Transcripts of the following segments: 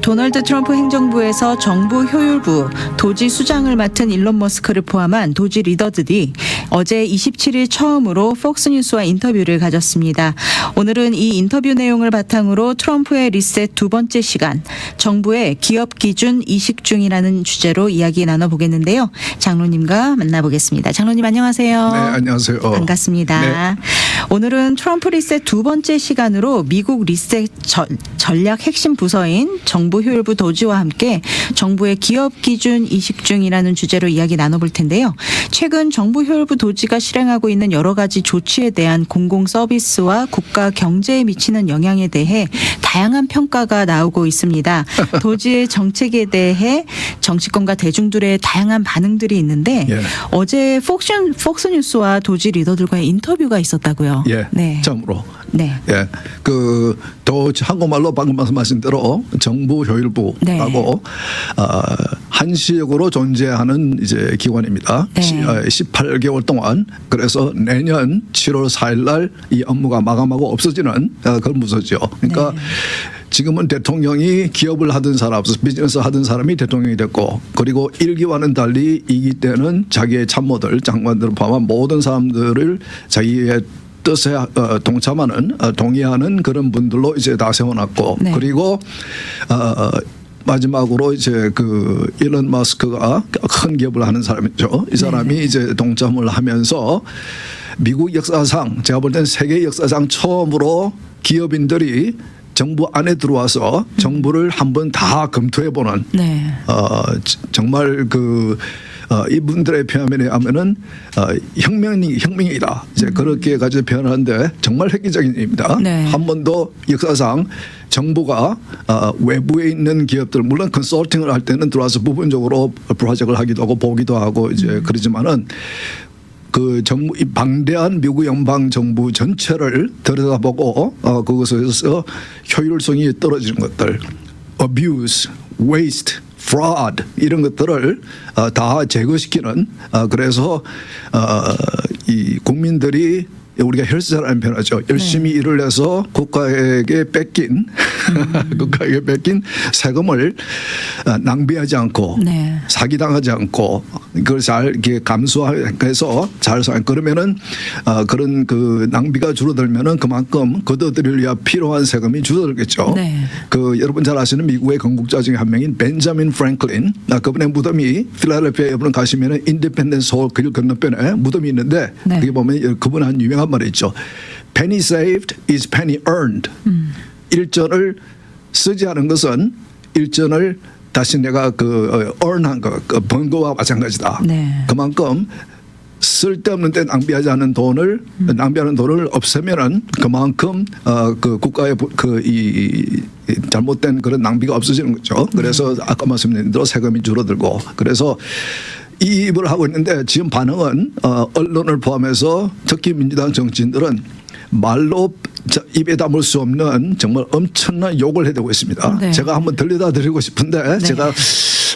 도널드 트럼프 행정부에서 정부 효율부, 도지 수장을 맡은 일론 머스크를 포함한 도지 리더들이 어제 27일 처음으로 폭스뉴스와 인터뷰를 가졌습니다. 오늘은 이 인터뷰 내용을 바탕으로 트럼프의 리셋 두 번째 시간, 정부의 기업 기준 이식 중이라는 주제로 이야기 나눠보겠는데요. 장로님과 만나보겠습니다. 장로님 안녕하세요. 네, 안녕하세요. 반갑습니다. 네. 오늘은 트럼프 리셋 두 번째 시간으로 미국 리셋 전략 핵심 부서인 정부 효율부 도지와 함께 정부의 기업 기준 이식 중이라는 주제로 이야기 나눠볼 텐데요. 최근 정부 효율부 도지가 실행하고 있는 여러 가지 조치에 대한 공공 서비스와 국가 경제에 미치는 영향에 대해 다양한 평가가 나오고 있습니다. 도지의 정책에 대해 정치권과 대중들의 다양한 반응들이 있는데 예. 어제 폭스뉴스와 도지 리더들과의 인터뷰가 있었다고요. 예. 네. 처음으로. 네. 예. 한국말로 방금 말씀하신 대로 정부 효율부라고 네. 한시적으로 존재하는 이제 기관입니다. 네. 18개월 동안 그래서 내년 7월 4일 날 이 업무가 마감하고 없어지는 그런 부서죠. 그러니까 네. 지금은 대통령이 기업을 하던 사람, 비즈니스 하던 사람이 대통령이 됐고, 그리고 1기와는 달리 2기 때는 자기의 참모들, 장관들을 포함한 모든 사람들을 자기의 뜻에 동의하는 그런 분들로 이제 다 세워놨고, 네. 그리고 마지막으로 이제 그 일론 머스크가 큰 기업을 하는 사람이죠. 이 사람이 네. 이제 동참을 하면서 미국 역사상, 제가 볼 때는 세계 역사상 처음으로 기업인들이 정부 안에 들어와서 정부를 한번 다 검토해보는 네. 정말 이분들의 표현에 하면은 혁명이다. 이제 그렇게 가지고 표현하는데 정말 획기적인 일입니다. 네. 한 번도 역사상 정부가 외부에 있는 기업들, 물론 컨설팅을 할 때는 들어와서 부분적으로 프로젝트를 하기도 하고 보기도 하고 이제 그러지만은 그 정부, 이 방대한 미국 연방 정부 전체를 들여다보고 그것에서 효율성이 떨어지는 것들, abuse, waste, fraud 이런 것들을 다 제거시키는 그래서 이 국민들이 우리가 혈세라는 표현하죠. 열심히 네. 일을 해서 국가에게 뺏긴 세금을 낭비하지 않고 네. 사기당하지 않고 그걸 잘 이렇게 감수해서 잘 그러면은 그런 그 낭비가 줄어들면은 그만큼 그들을 위해 필요한 세금이 줄어들겠죠. 네. 여러분 잘 아시는 미국의 건국자 중에 한 명인 벤자민 프랭클린, 그분의 무덤이 필라델피아에 여러분 가시면은 인디펜던스 홀 길 건너편에 무덤이 있는데 네. 거기 보면 그분 한 유명한 말이 있죠. Penny saved is penny earned. 일전을 쓰지 않은 것은 일전을 다시 내가 earn한 거, 번 거와 마찬가지다. 네. 그만큼 쓸데없는 데 낭비하는 돈을 없애면은 그만큼 그 국가의 이 잘못된 그런 낭비가 없어지는 거죠. 그래서 아까 말씀드린 대로 세금이 줄어들고, 그래서 이 입을 하고 있는데 지금 반응은 언론을 포함해서 특히 민주당 정치인들은 말로 입에 담을 수 없는 정말 엄청난 욕을 해대고 있습니다. 네. 제가 한번 들려다 드리고 싶은데 제가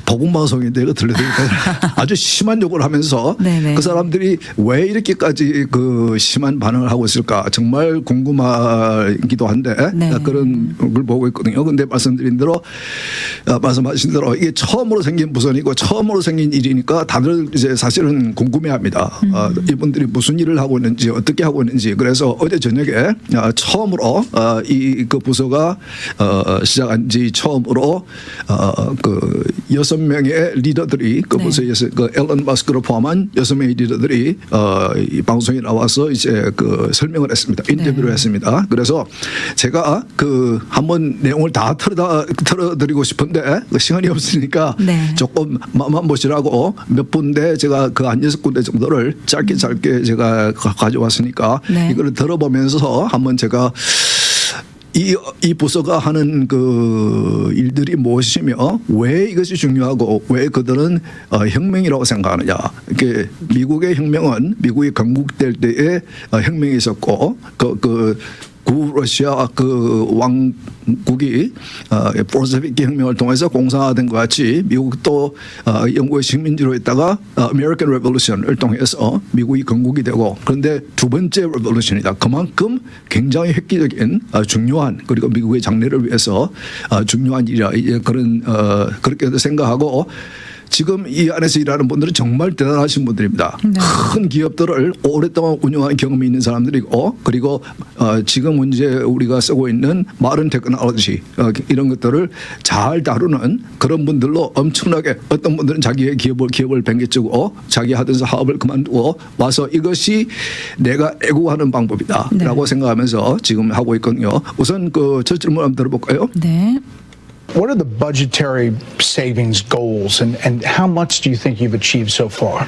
보건방송인데 이거 들려드리니까 아주 심한 욕을 하면서 네네. 그 사람들이 왜 이렇게까지 그 심한 반응을 하고 있을까 정말 궁금하기도 한데 네. 그런 걸 보고 있거든요. 근데 말씀하신 대로 이게 처음으로 생긴 부서이고 처음으로 생긴 일이니까 다들 이제 사실은 궁금해합니다. 이분들이 무슨 일을 하고 있는지 어떻게 하고 있는지. 그래서 어제 저녁에 처음으로 그 부서가 시작한 지 처음으로 그 6명의 리더들이 그 부서에서 그 앨런 머스크를 포함한 6명의 리더들이 이 방송에 나와서 이제 그 설명을 했습니다. 인터뷰를 했습니다. 그래서 제가 한번 내용을 다 틀어드리고 싶은데 시간이 없으니까 네. 조금 마음만 보시라고 몇 군데 제가 한 6군데 정도를 짧게 제가 가져왔으니까 네. 이걸 들어보면서 한번 제가 이 부서가 하는 그 일들이 무엇이며 왜 이것이 중요하고 왜 그들은 혁명이라고 생각하느냐. 이렇게 미국의 혁명은 미국이 건국될 때에 혁명이 있었고 그 구러시아 그 왕국이 볼셰비키 혁명을 통해서 공산화된 것 같이 미국도 영국의 식민지로 있다가 American Revolution을 통해서 미국이 건국이 되고, 그런데 두 번째 레볼루션이다. 그만큼 굉장히 획기적인 중요한, 그리고 미국의 장래를 위해서 중요한 일이라, 이제 그런 그렇게 생각하고, 지금 이 안에서 일하는 분들은 정말 대단하신 분들입니다. 네. 큰 기업들을 오랫동안 운영한 경험이 있는 사람들이고, 그리고 지금 현재 우리가 쓰고 있는 마른 테크놀로지 이런 것들을 잘 다루는 그런 분들로 엄청나게, 어떤 분들은 자기의 기업을 뱅개치고 자기 하던 사업을 그만두고 와서 이것이 내가 애국하는 방법이다라고 네. 생각하면서 지금 하고 있거든요. 우선 그 첫 질문 한번 들어볼까요? 네. What are the budgetary savings goals, and how much do you think you've achieved so far?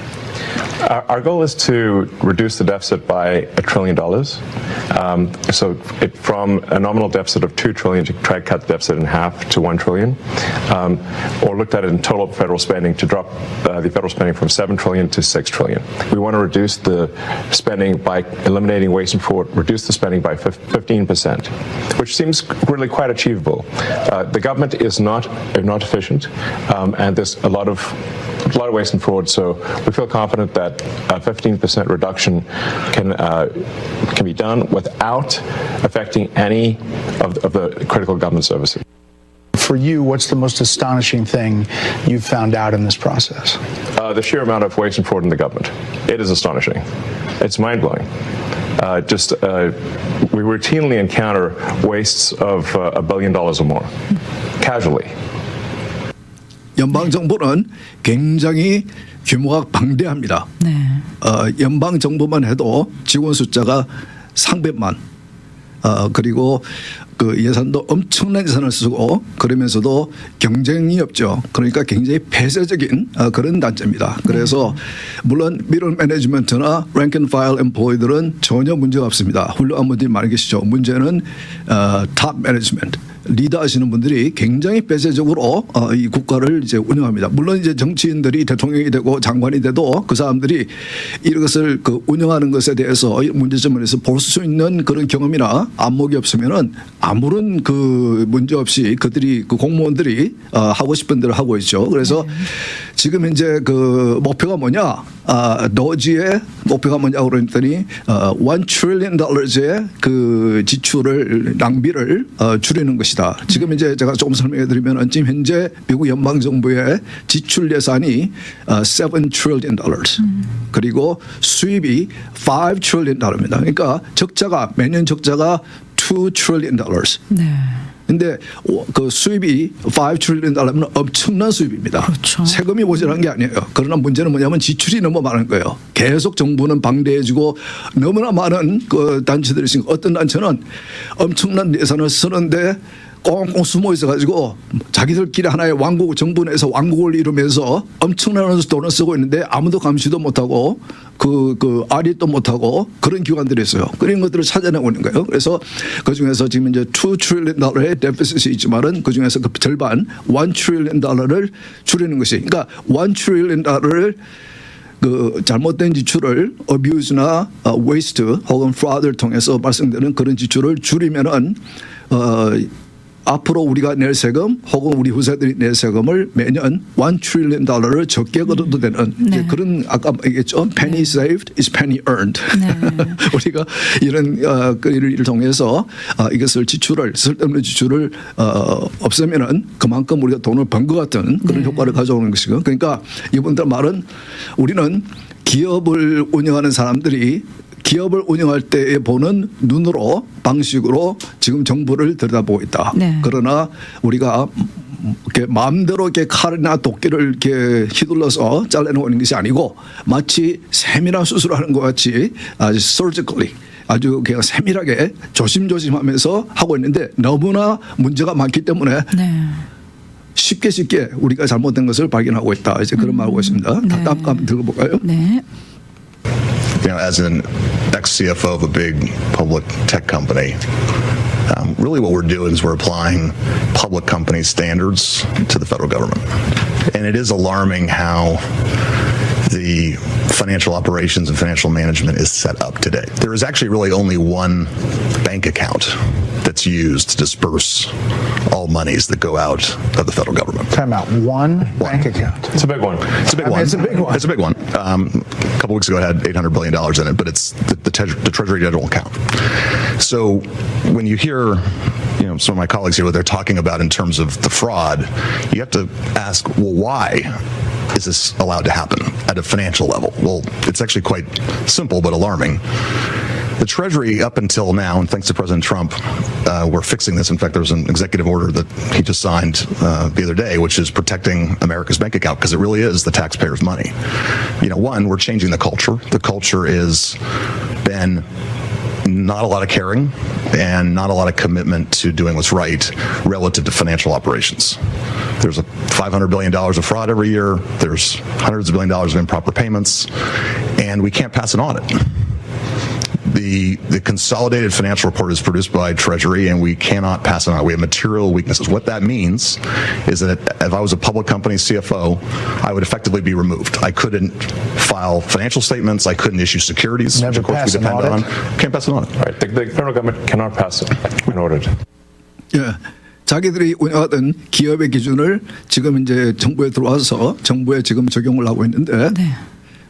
Our goal is to reduce the deficit by $1 trillion. From a nominal deficit of $2 trillion to try to cut the deficit in half to $1 trillion, or looked at it in total federal spending to drop the federal spending from $7 trillion to $6 trillion. We want to reduce the spending by eliminating waste and fraud, reduce the spending by 15%, which seems really quite achievable. The government is not efficient, and there's a lot of waste and fraud, so we feel confident that a 15% reduction can be done without affecting any of the critical government services. For you, what's the most astonishing thing you've found out in this process? The sheer amount of waste and fraud in the government. It is astonishing. It's mind-blowing. We routinely encounter wastes of $1 billion or more, casually. 연방 정부는 굉장히 규모가 방대합니다. 네. 연방 정부만 해도 직원 숫자가 상백만, 그리고 그 예산도 엄청난 예산을 쓰고, 그러면서도 경쟁이 없죠. 그러니까 굉장히 폐쇄적인 그런 단체입니다. 그래서 물론 미들 매니지먼트나 랭크 앤 파일 엠플로이들은 전혀 문제가 없습니다. 훌륭한 분들이 많이 계시죠. 문제는 탑 매니지먼트, 리더하시는 분들이 굉장히 폐쇄적으로 이 국가를 이제 운영합니다. 물론 이제 정치인들이 대통령이 되고 장관이 돼도 그 사람들이 이것을 그 운영하는 것에 대해서 문제점을 해서 볼 수 있는 그런 경험이나 안목이 없으면은 아무런 그 문제 없이 그들이 그 공무원들이 하고 싶은 대로 하고 있죠. 그래서 지금 이제 그 목표가 뭐냐? 노지의 목표가 뭐냐고 그랬더니 $1 trillion 그 지출을 낭비를 줄이는 것이다. 지금 이제 제가 조금 설명해 드리면 지금 현재 미국 연방 정부의 지출 예산이 $7 trillion. 그리고 수입이 $5 trillion.입니다. 그러니까 적자가 매년 적자가 $2 trillion. 네. 근데 그 수입이 $5 trillion 엄청난 수입입니다. 그렇죠. 세금이 모자란 게 아니에요. 그러나 문제는 뭐냐면 지출이 너무 많은 거예요. 계속 정부는 방대해지고 너무나 많은 그 단체들이 있으니까 어떤 단체는 엄청난 예산을 쓰는데 꽁꽁 숨어 있어가지고 자기들끼리 하나의 왕국, 정부 내에서 왕국을 이루면서 엄청난 돈을 쓰고 있는데 아무도 감시도 못하고 그 아리도 못하고 그런 기관들이 있어요. 그런 것들을 찾아내고 있는 거예요. 그래서 그 중에서 지금 이제 $2 trillion 데피시트이 있지만은 그 중에서 그 절반 $1 trillion 줄이는 것이, 그러니까 $1 trillion 그 잘못된 지출을 abuse나 waste 혹은 fraud를 통해서 발생되는 그런 지출을 줄이면은 앞으로 우리가 낼 세금 혹은 우리 후세들이 낼 세금을 매년 $1 trillion 적게 걷어도 되는 네. 그런, 아까 얘기했죠. penny saved is penny earned. 네. 우리가 이런 일을 통해서 이것을 쓸데없는 지출을 없애면은 그만큼 우리가 돈을 번 것 같은 그런 네. 효과를 가져오는 것이고, 그러니까 이분들 말은 우리는 기업을 운영하는 사람들이 기업을 운영할 때 보는 눈으로, 방식으로 지금 정부를 들여다보고 있다. 네. 그러나 우리가 이렇게 마음대로 이렇게 칼이나 도끼를 이렇게 휘둘러서 잘라내는 것이 아니고 마치 세밀한 수술을 하는 것 같이 아주 surgically, 아주 그냥 세밀하게 조심조심하면서 하고 있는데 너무나 문제가 많기 때문에 네. 쉽게 우리가 잘못된 것을 발견하고 있다. 이제 그런 말하고 있습니다. 네. 다음 거 한번 들어볼까요? 네. You know, as an ex-CFO of a big public tech company, really what we're doing is we're applying public company standards to the federal government. And it is alarming how the financial operations and financial management is set up today. There is actually really only one bank account that's used to disperse all monies that go out of the federal government. Time out. One bank account. It's a big one. It's a big I mean, one. it's a big one. It's a big one. A couple weeks ago, it had $800 billion in it, but it's the Treasury General account. So when you hear, some of my colleagues here, what they're talking about in terms of the fraud, you have to ask, well, why is this allowed to happen at a financial level? Well, it's actually quite simple but alarming. The Treasury, up until now, and thanks to President Trump, we're fixing this. In fact, there was an executive order that he just signed the other day, which is protecting America's bank account, because it really is the taxpayers' money. One, we're changing the culture. The culture is been not a lot of caring and not a lot of commitment to doing what's right relative to financial operations. There's $500 billion of fraud every year. There's hundreds of billions of dollars of improper payments, and we can't pass an audit. The consolidated financial report is produced by Treasury, and we cannot pass it on. We have material weaknesses. What that means is that if I was a public company CFO, I would effectively be removed. I couldn't file financial statements. I couldn't issue securities, Never which of course pass we an depend on. audit? Can't pass an audit. Right. The federal government cannot pass an audit. 예. 자기들이 운영하던 기업의 기준을 지금 이제 정부에 들어와서 정부에 지금 적용을 하고 있는데, 네.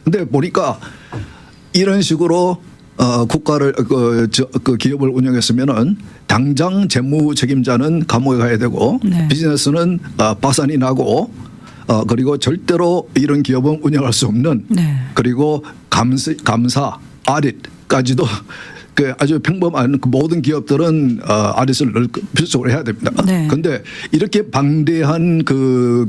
근데 보니까 이런 식으로 국가를 그 기업을 운영했으면은 당장 재무 책임자는 감옥에 가야 되고 네. 비즈니스는 파산이 나고 그리고 절대로 이런 기업은 운영할 수 없는 네. 그리고 감사 아딧까지도 그 아주 평범한 그 모든 기업들은 아딧을 필수적으로 해야 됩니다. 그런데 네. 이렇게 방대한 그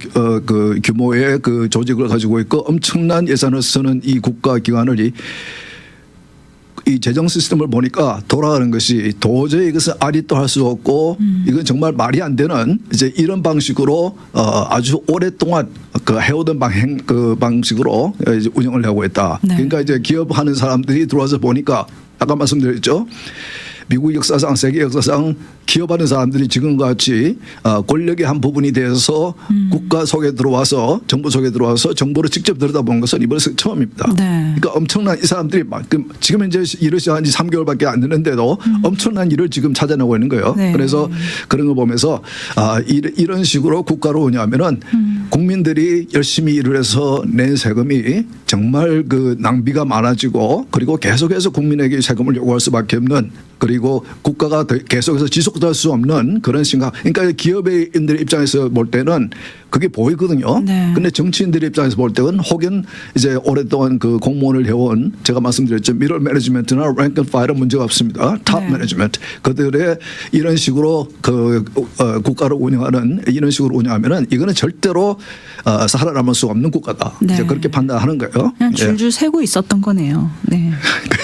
규모의 그 조직을 가지고 있고 엄청난 예산을 쓰는 이 국가기관을 이 재정 시스템을 보니까 돌아가는 것이 도저히 이것은 아릿도 할 수 없고 이건 정말 말이 안 되는 이제 이런 방식으로 아주 오랫동안 그 해오던 방식으로 이제 운영을 하고 있다. 네. 그러니까 이제 기업하는 사람들이 들어와서 보니까 아까 말씀드렸죠. 미국 역사상 세계 역사상 기업하는 사람들이 지금과 같이 권력의 한 부분이 돼서 국가 속에 들어와서 정부 속에 들어와서 정보를 직접 들여다본 것은 이번에 처음입니다. 네. 그러니까 엄청난 이 사람들이 지금 이제 일을 시작한 지 3개월밖에 안 됐는데도 엄청난 일을 지금 찾아내고 있는 거예요. 네. 그래서 그런 거 보면서 이런 식으로 국가를 운영하면은 국민들이 열심히 일을 해서 낸 세금이 정말 그 낭비가 많아지고 그리고 계속해서 국민에게 세금을 요구할 수밖에 없는 그리고 국가가 계속해서 지속될 수 없는 그런 생각. 그러니까 기업인들 입장에서 볼 때는 그게 보이거든요. 네. 근데 정치인들 입장에서 볼 때는 혹은 이제 오랫동안 그 공무원을 해온 제가 말씀드렸죠. 미들 매니지먼트나 랭크 앤 파일은 문제가 없습니다. 탑 네. 매니지먼트. 그들의 이런 식으로 그 국가를 운영하는 이런 식으로 운영하면은 이거는 절대로 살아남을 수 없는 국가다. 네. 이제 그렇게 판단하는 거예요. 그냥 예. 줄줄 세고 있었던 거네요. 네.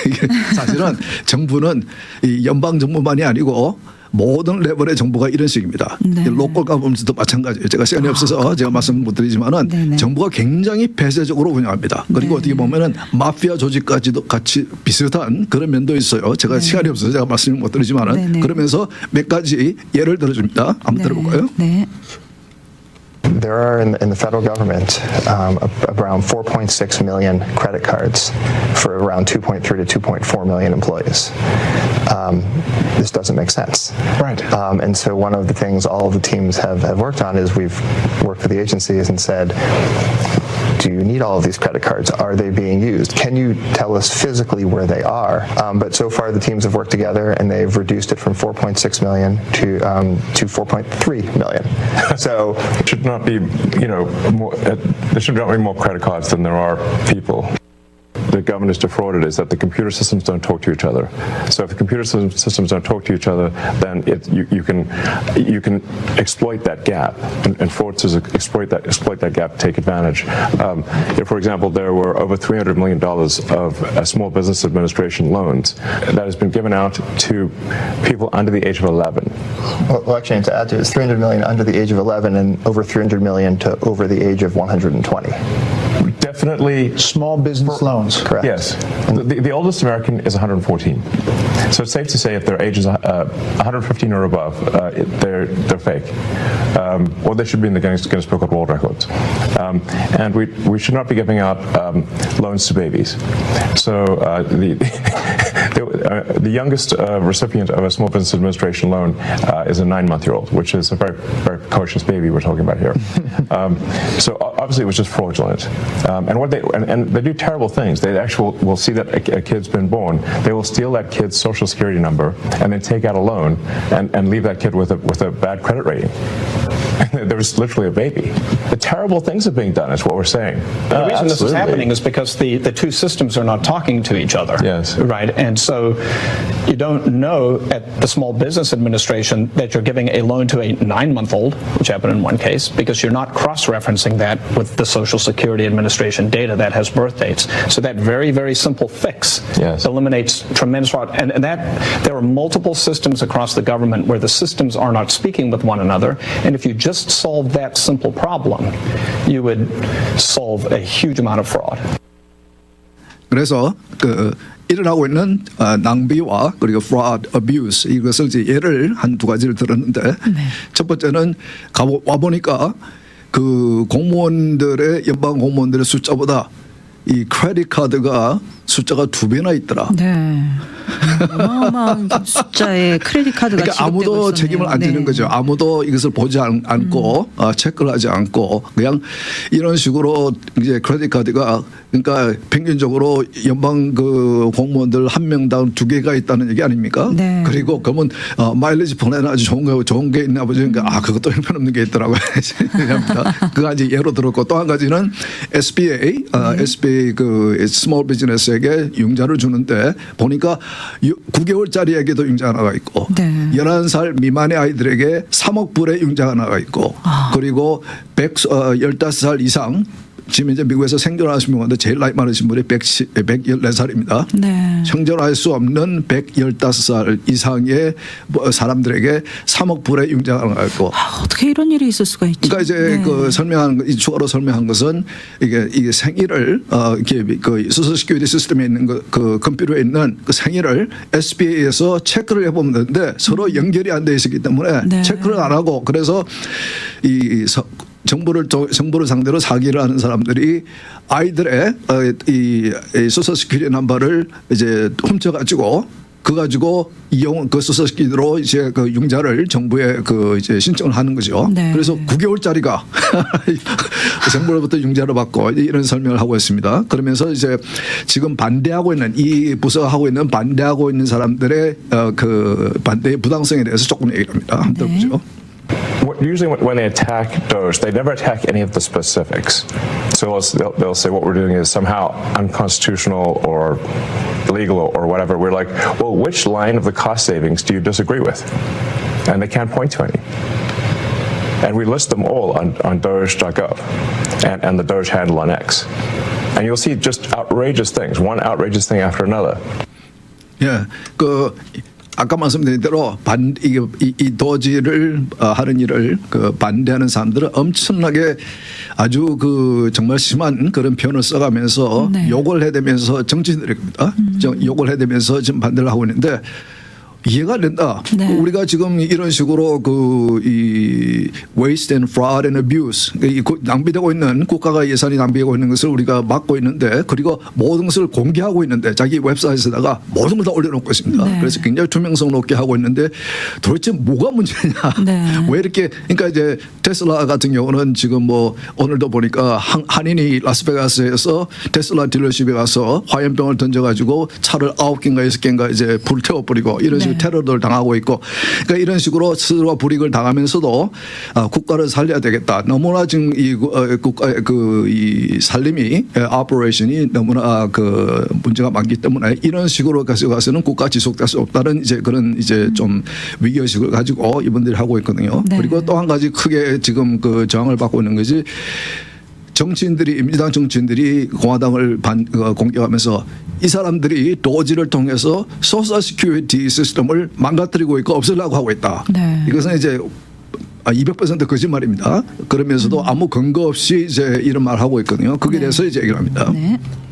이게 사실은 정부는 이 연방 정부만이 아니고 모든 레벨의 정부가 이런 식입니다. 네. 로컬 가버먼트도 마찬가지예요. 제가 시간이 없어서 제가 말씀 못 드리지만은 네네. 정부가 굉장히 폐쇄적으로 운영합니다. 그리고 네. 어떻게 보면은 마피아 조직까지도 같이 비슷한 그런 면도 있어요. 제가 시간이 없어서 제가 말씀을 못 드리지만은 네네. 그러면서 몇 가지 예를 들어줍니다. 한번 들어볼까요? 네. There are in the federal government around 4.6 million credit cards for around 2.3 to 2.4 million employees. This doesn't make sense. Right. And so one of the things all of the teams have worked on is we've worked with the agencies and said, do you need all of these credit cards? Are they being used? Can you tell us physically where they are? But so far the teams have worked together and they've reduced it from 4.6 million to 4.3 million. So It should not be, more, there should not be more credit cards than there are people. The government is defrauded is that the computer systems don't talk to each other. So if the computer systems don't talk to each other, then you can exploit that gap, and fraudsters exploit that gap, take advantage. If, for example, there were over $300 million of Small Business Administration loans that has been given out to people under the age of 11. Well, actually, to add to it, it's 300 million under the age of 11 and over 300 million to over the age of 120. Definitely. Small business loans. Correct. Yes. The oldest American is 114. So it's safe to say if their age is 115 or above, they're fake. Or they should be in the Guinness Book of World Records. And we should not be giving out loans to babies. So the youngest recipient of a Small Business Administration loan is a 9-month-old, which is a very, very precocious baby we're talking about here. So obviously it was just fraudulent. And they do terrible things. They actually will see that a kid's been born. They will steal that kid's social security number and then take out a loan and leave that kid with a bad credit rating. There was literally a baby. The terrible things are being done is what we're saying. The reason this is Absolutely. happening is because the two systems are not talking to each other. Yes. Right. And so you don't know at the Small Business Administration that you're giving a loan to a 9-month-old, which happened in one case, because you're not cross-referencing that with the Social Security Administration data that has birth dates. So that very, very simple fix Yes. eliminates tremendous fraud. And that there are multiple systems across the government where the systems are not speaking with one another. And if you just solve that simple problem, you would solve a huge amount of fraud. 그래서 그 일어나고 있는 낭비와 그리고 fraud, abuse 이것을 이제 예를 한 2가지를 들었는데 첫 번째는 와 보니까 그 공무원들의 연방 공무원들의 숫자보다 이 크레딧 카드가 숫자가 2배나 있더라. 네. 어마어마한 숫자의 크레딧 카드가 그러니까 지급되고 아무도 있었네요. 책임을 안 지는 네. 거죠. 아무도 이것을 보지 않고 체크를 하지 않고 그냥 이런 식으로 이제 크레딧 카드가 그러니까 평균적으로 연방 그 공무원들 한 명당 2개가 있다는 얘기 아닙니까? 네. 그리고 그러면 마일리지 플랜 아주 좋은 게 있나 보죠. 그러니까 그것도 형편없는 게 있더라고요. 그가 이제 예로 들었고 또 한 가지는 SBA, SBA 그 스몰 비즈니스에게 융자를 주는데 보니까 9개월짜리에게도 융자가 나가 있고 네. 11살 미만의 아이들에게 3억 불의 융자가 나가 있고 그리고 15살 이상 지금 이제 미국에서 생존하신 분인데 제일 나이 많으신 분이 114살입니다. 네. 생존할 수 없는 115살 이상의 사람들에게 3억 불의 융자가 나가 있고 어떻게 이런 일이 있을 수가 있죠? 그러니까 이제 네. 그 설명한 이 추가로 설명한 것은 이게 생일을 이렇게 그 소셜 시큐리티 시스템에 있는 그 컴퓨터에 있는 그 생일을 SBA에서 체크를 해보면 되는데 서로 연결이 안 돼 있었기 때문에 네. 체크를 안 하고 그래서 정부를 상대로 사기를 하는 사람들이 아이들의 이 소셜 시큐리티 넘버를 이제 훔쳐가지고 그 가지고 그 소셜 시큐리티로 이제 그 융자를 정부에 그 이제 신청을 하는 거죠. 네. 그래서 9개월짜리가 정부로부터 융자를 받고 이런 설명을 하고 있습니다. 그러면서 이제 지금 반대하고 있는 이 부서가 하고 있는 반대하고 있는 사람들의 그 반대의 부당성에 대해서 조금 얘기를 합니다. 한번 들어보죠. Usually when they attack Doge, they never attack any of the specifics. So they'll say what we're doing is somehow unconstitutional or illegal or whatever. We're like, well, which line of the cost savings do you disagree with? And they can't point to any. And we list them all on Doge.gov and the Doge handle on X. And you'll see just outrageous things, one outrageous thing after another. 예, 아까 말씀드린 대로 이 도지를 하는 일을 그 반대하는 사람들은 엄청나게 아주 그 정말 심한 그런 표현을 써가면서 네. 욕을 해대면서 정치인들입니다. 욕을 해대면서 지금 반대를 하고 있는데 이해가 안 된다. 네. 우리가 지금 이런 식으로 이 waste and fraud and abuse 낭비되고 있는 국가가 예산이 낭비되고 있는 것을 우리가 막고 있는데 그리고 모든 것을 공개하고 있는데 자기 웹사이트에다가 모든 걸 다 올려놓고 있습니다. 네. 그래서 굉장히 투명성 높게 하고 있는데 도대체 뭐가 문제냐? 네. 왜 이렇게 그러니까 이제 테슬라 같은 경우는 지금 뭐 오늘도 보니까 한인이 라스베가스에서 테슬라 딜러십에 가서 화염병을 던져가지고 차를 9개인가 6개인가 이제 불태워버리고 이런 식으로 테러를 당하고 있고 그러니까 이런 식으로 스스로가 불이익을 당하면서도 국가를 살려야 되겠다. 너무나 지금 이 국가의 이 살림이 오퍼레이션이 너무나 그 문제가 많기 때문에 이런 식으로 가서는 국가 지속될 수 없다는 이제 그런 이제 좀 위기의식을 가지고 이분들이 하고 있거든요. 네. 그리고 또 한 가지 크게 지금 그 저항을 받고 있는 것이 민주당 정치인들이 공화당을 공격하면서 이 사람들이 도지를 통해서 소셜 시큐리티 시스템을 망가뜨리고 있고 없애려고 하고 있다. 네. 이것은 이제 200% 거짓말입니다. 그러면서도 아무 근거 없이 이제 이런 말을 하고 있거든요. 거기에 대해서 이제 얘기를 합니다.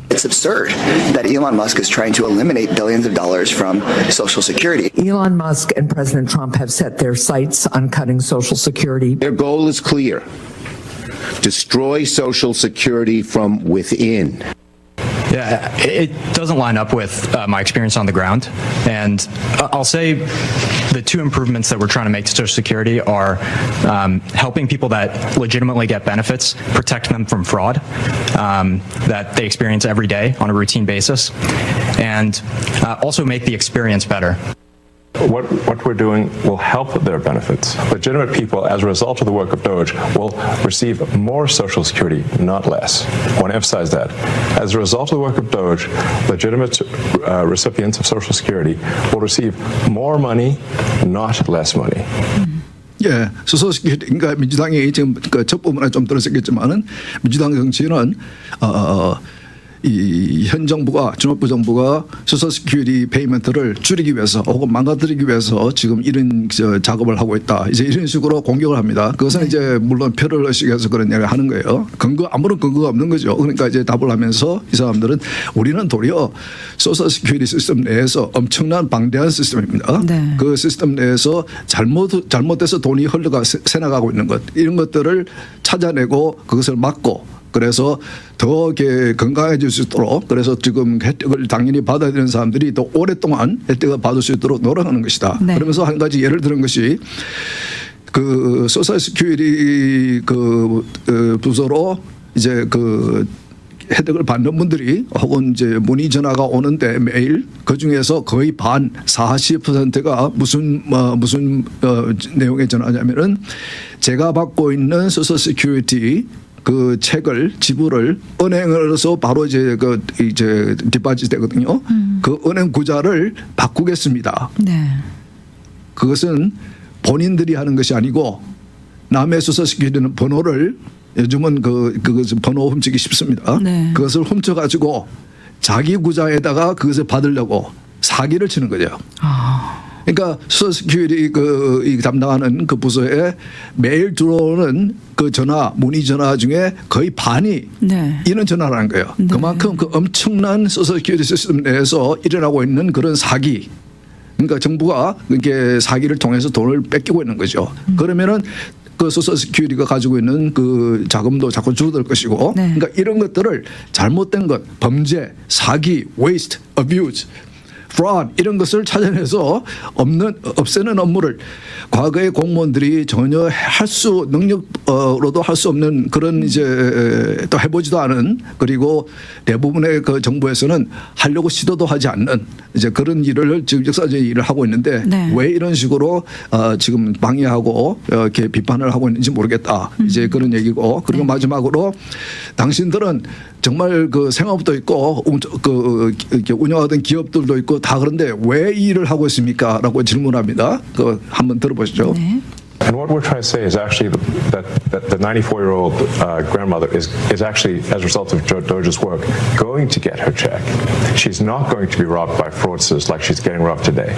It's absurd that Elon Musk is trying to eliminate billions of dollars from Social Security. Elon Musk and President Trump have set their sights on cutting Social Security. Their goal is clear: destroy Social Security from within. Yeah, it doesn't line up with my experience on the ground. And I'll say the two improvements that we're trying to make to Social Security are helping people that legitimately get benefits, protect them from fraud that they experience every day on a routine basis, and also make the experience better. What we're doing will help their benefits. Legitimate people, as a result of the work of Doge, will receive more Social Security, not less. I want to emphasize that. As a result of the work of Doge, legitimate recipients of Social Security will receive more money, not less money. 예, 그러니까 민주당이 지금 그 첫 부분에 좀 들었었겠지만은 민주당 정치는 이 현 정부가 주목부 정부가 소셜 시큐리티 페이먼트를 줄이기 위해서 혹은 망가뜨리기 위해서 지금 이런 작업을 하고 있다. 이제 이런 식으로 공격을 합니다. 그것은 이제 물론 표를 얻기 위해서 그런 얘기를 하는 거예요. 아무런 근거가 없는 거죠. 그러니까 이제 답을 하면서 이 사람들은 우리는 도리어 소셜 시큐리티 시스템 내에서 엄청난 방대한 시스템입니다. 네. 그 시스템 내에서 잘못돼서 돈이 흘러가 새나가고 있는 것 이런 것들을 찾아내고 그것을 막고 그래서 더 건강해질 수 있도록 그래서 지금 혜택을 당연히 받아야 되는 사람들이 더 오랫동안 혜택을 받을 수 있도록 노력하는 것이다. 네. 그러면서 한 가지 예를 드는 것이 그 소셜 시큐리티 그 부서로 이제 그 혜택을 받는 분들이 혹은 이제 문의 전화가 오는데 매일 그 중에서 거의 반 40%가 무슨 내용의 전화냐면은 제가 받고 있는 소셜 시큐리티 그 책을 지불을 은행으로서 바로 이제 디파짓 되거든요. 그 은행 구자를 바꾸겠습니다. 네. 그것은 본인들이 하는 것이 아니고 남의 소셜 시큐리티는 번호를 요즘은 그것을 번호 훔치기 쉽습니다. 네. 그것을 훔쳐가지고 자기 구자에다가 그것을 받으려고 사기를 치는 거죠. 그러니까 소셜 시큐리티 이 담당하는 그 부서에 매일 들어오는 그 문의 전화 중에 거의 반이 네. 이런 전화라는 거예요. 네. 그만큼 그 엄청난 소셜 시큐리티 시스템 내에서 일어나고 있는 그런 사기. 그러니까 정부가 이렇게 사기를 통해서 돈을 뺏기고 있는 거죠. 그러면은 그 소셜 시큐리티가 가지고 있는 그 자금도 자꾸 줄어들 것이고, 네. 그러니까 이런 것들을 잘못된 것, 범죄, 사기, waste, abuse, fraud 이런 것을 찾아내서 없애는 업무를 과거의 공무원들이 전혀 능력으로도 할 수 없는 그런 이제 또 해보지도 않은 그리고 대부분의 그 정부에서는 하려고 시도도 하지 않는 이제 그런 일을 지금 역사적인 일을 하고 있는데 네. 왜 이런 식으로 지금 방해하고 이렇게 비판을 하고 있는지 모르겠다. 이제 그런 얘기고 그리고 마지막으로 당신들은 정말 그 생업도 있고 이렇게 운영하던 기업들도 있고 다 그런데 왜 이 일을 하고 있습니까? 라고 질문합니다. 그 한번 들어보시죠. 네. And what we're trying to say is actually that the 94-year-old grandmother is actually, as a result of Doge's work, going to get her check. She's not going to be robbed by fraudsters like she's getting robbed today.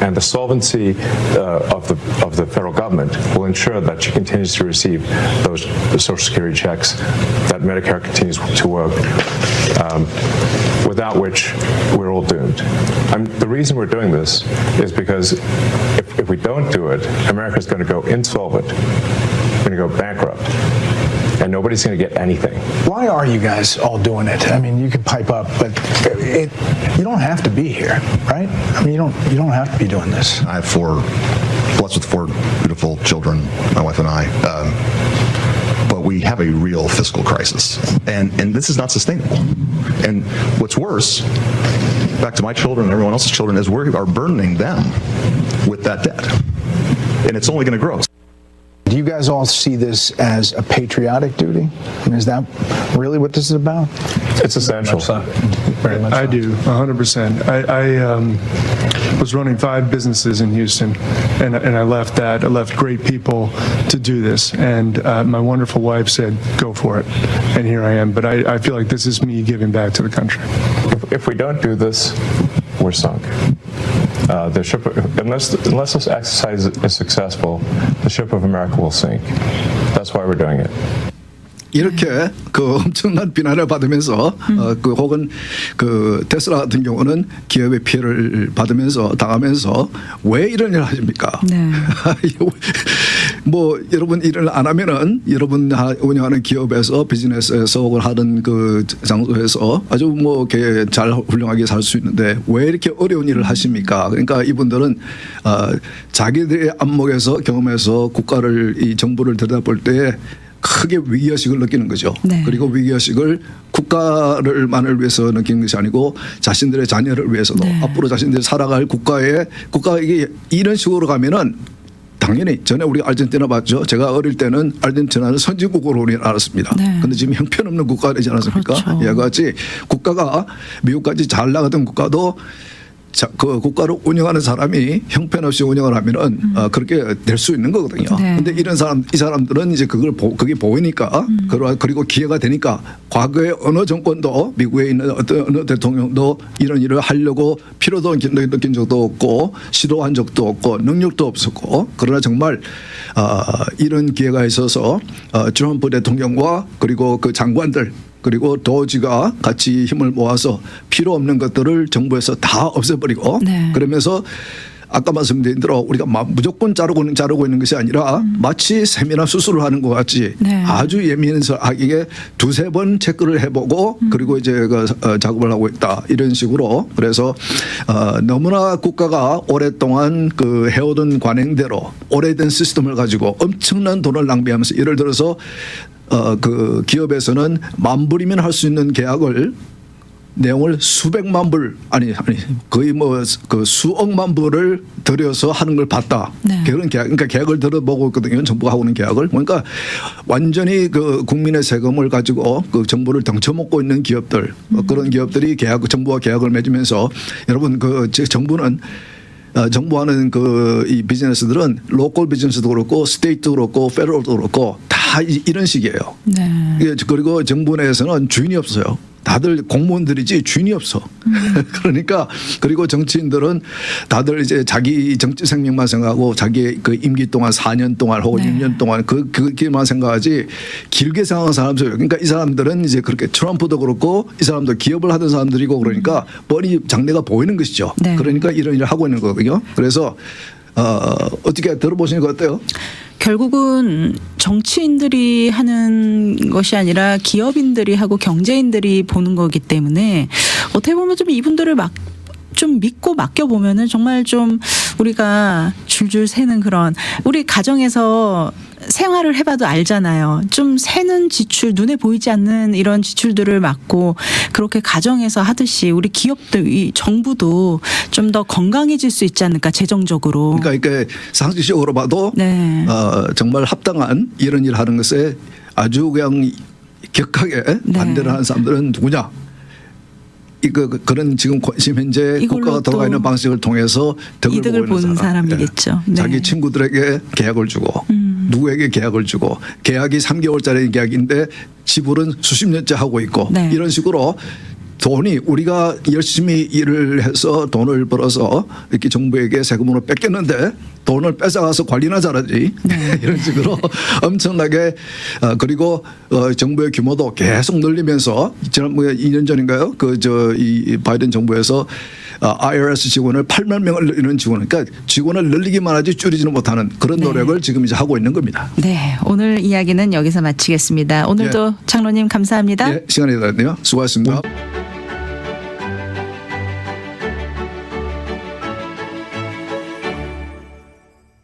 And the solvency of the federal government will ensure that she continues to receive the Social Security checks, that Medicare continues to work, without which we're all doomed. The reason we're doing this is because if we don't do it, America's going to go insolvent, going to go bankrupt, and nobody's going to get anything. Why are you guys all doing it? I mean, you can pipe up, but you don't have to be here, right? I mean, you don't have to be doing this. I have blessed with four beautiful children, my wife and I. But we have a real fiscal crisis, and this is not sustainable. And what's worse, back to my children and everyone else's children, is we are burdening them with that debt, and it's only going to grow. Do you guys all see this as a patriotic duty? I mean, is that really what this is about? It's essential. Very much so. I do, 100%. I was running 5 businesses in Houston, and I left that. I left great people to do this, and my wonderful wife said, go for it, and here I am. But I feel like this is me giving back to the country. If we don't do this, we're sunk. the ship, unless this exercise is successful, the ship of America will sink. That's why we're doing it. 이렇게 그 엄청난 비난을 받으면서 그 혹은 그 테슬라 같은 경우는 기업의 피해를 받으면서 당하면서 왜 이런 일을 하십니까? 네. 뭐 여러분 일을 안 하면은 여러분 운영하는 기업에서 비즈니스에서 혹은 하는 그 장소에서 아주 뭐 이렇게 잘 훌륭하게 살 수 있는데 왜 이렇게 어려운 일을 하십니까? 그러니까 이분들은 자기들의 안목에서 경험에서 국가를 이 정부를 들여다볼 때 크게 위기의식을 느끼는 거죠. 네. 그리고 위기의식을 국가를만을 위해서 느끼는 것이 아니고 자신들의 자녀를 위해서도 네. 앞으로 자신들이 살아갈 국가가 이게 이런 식으로 가면은 당연히 전에 우리 아르헨티나 봤죠. 제가 어릴 때는 아르헨티나는 선진국으로 우리는 알았습니다. 네. 그런데 지금 형편없는 국가가 되지 않았습니까? 그렇죠. 이와 같이 국가가 미국까지 잘 나가던 국가도 그 국가를 운영하는 사람이 형편없이 운영을 하면은 그렇게 될 수 있는 거거든요. 그런데 네. 이 사람들은 이제 그게 보이니까 그리고 기회가 되니까 과거에 어느 정권도 미국에 있는 어느 대통령도 이런 일을 하려고 필요도 느낀 적도 없고 시도한 적도 없고 능력도 없었고 그러나 정말 이런 기회가 있어서 트럼프 대통령과 그리고 그 장관들 그리고 도지가 같이 힘을 모아서 필요 없는 것들을 정부에서 다 없애버리고 네. 그러면서 아까 말씀드린 대로 우리가 무조건 자르고 있는 것이 아니라 마치 세밀한 수술을 하는 것 같이 네. 아주 예민하게 두세 번 체크를 해보고 그리고 이제 그 작업을 하고 있다 이런 식으로 그래서 너무나 국가가 오랫동안 그 해오던 관행대로 오래된 시스템을 가지고 엄청난 돈을 낭비하면서 예를 들어서 그 기업에서는 만 불이면 할 수 있는 계약을 내용을 수백만 불 아니 거의 뭐 그 수억만 불을 들여서 하는 걸 봤다. 네. 그런 계약 그러니까 계약을 들어보고 있거든요. 정부가 하고 있는 계약을 그러니까 완전히 그 국민의 세금을 가지고 그 정부를 덩쳐먹고 있는 기업들 그런 기업들이 정부와 계약을 맺으면서 여러분 그 정부는 정부하는 그 이 비즈니스들은 로컬 비즈니스도 그렇고 스테이트도 그렇고 페더럴도 그렇고 다 이런 식이에요. 네. 그리고 정부 내에서는 주인이 없어요. 다들 공무원들이지 주인이 없어. 그러니까 그리고 정치인들은 다들 이제 자기 정치 생명만 생각하고 자기 그 임기 동안 4년 동안 혹은 네. 6년 동안 그게만 생각하지 길게 생각하는 사람들. 그러니까 이 사람들은 이제 그렇게 트럼프도 그렇고 이 사람도 기업을 하던 사람들이고 그러니까 뻔히 장래가 보이는 것이죠. 네. 그러니까 이런 일을 하고 있는 거거든요. 그래서 어떻게 들어보시는 거 어때요? 결국은 정치인들이 하는 것이 아니라 기업인들이 하고 경제인들이 보는 거기 때문에 어떻게 보면 좀 이분들을 좀 믿고 맡겨보면은 정말 좀 우리가 줄줄 새는 그런 우리 가정에서 생활을 해봐도 알잖아요. 좀 새는 지출, 눈에 보이지 않는 이런 지출들을 막고 그렇게 가정에서 하듯이 우리 기업도 이 정부도 좀 더 건강해질 수 있지 않을까 재정적으로. 그러니까 상식적으로 봐도 네. 정말 합당한 이런 일을 하는 것에 아주 그냥 격하게 네. 반대를 하는 사람들은 누구냐? 그런 지금 현재 국가가 돌아가 있는 방식을 통해서 이득을 보는 사람이겠죠. 네. 자기 친구들에게 계약을 주고 누구에게 계약을 주고 계약이 3개월짜리 계약인데 지불은 수십 년째 하고 있고 네. 이런 식으로 돈이 우리가 열심히 일을 해서 돈을 벌어서 이렇게 정부에게 세금으로 뺏겼는데 돈을 뺏어가서 관리나 잘하지 네. 이런 식으로 엄청나게 그리고 정부의 규모도 계속 늘리면서 지난 2년 전인가요? 이 바이든 정부에서 IRS 직원을 8만 명을 늘리는 직원, 그러니까 직원을 늘리기만 하지 줄이지는 못하는 그런 노력을 지금 이제 하고 있는 겁니다. 네, 오늘 이야기는 여기서 마치겠습니다. 오늘도 장로님 감사합니다. 네, 시간이 됐네요. 수고하셨습니다.